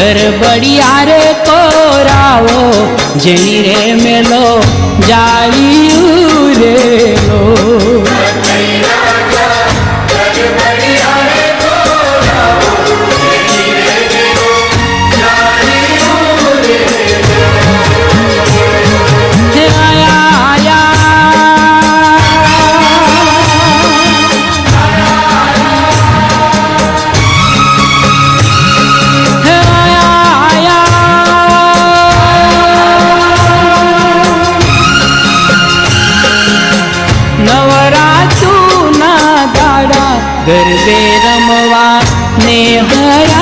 ગરબડિયા રે કોરાવો જેની રે મેલો જાળિયું રેલો ગરબે રમવા ને હરા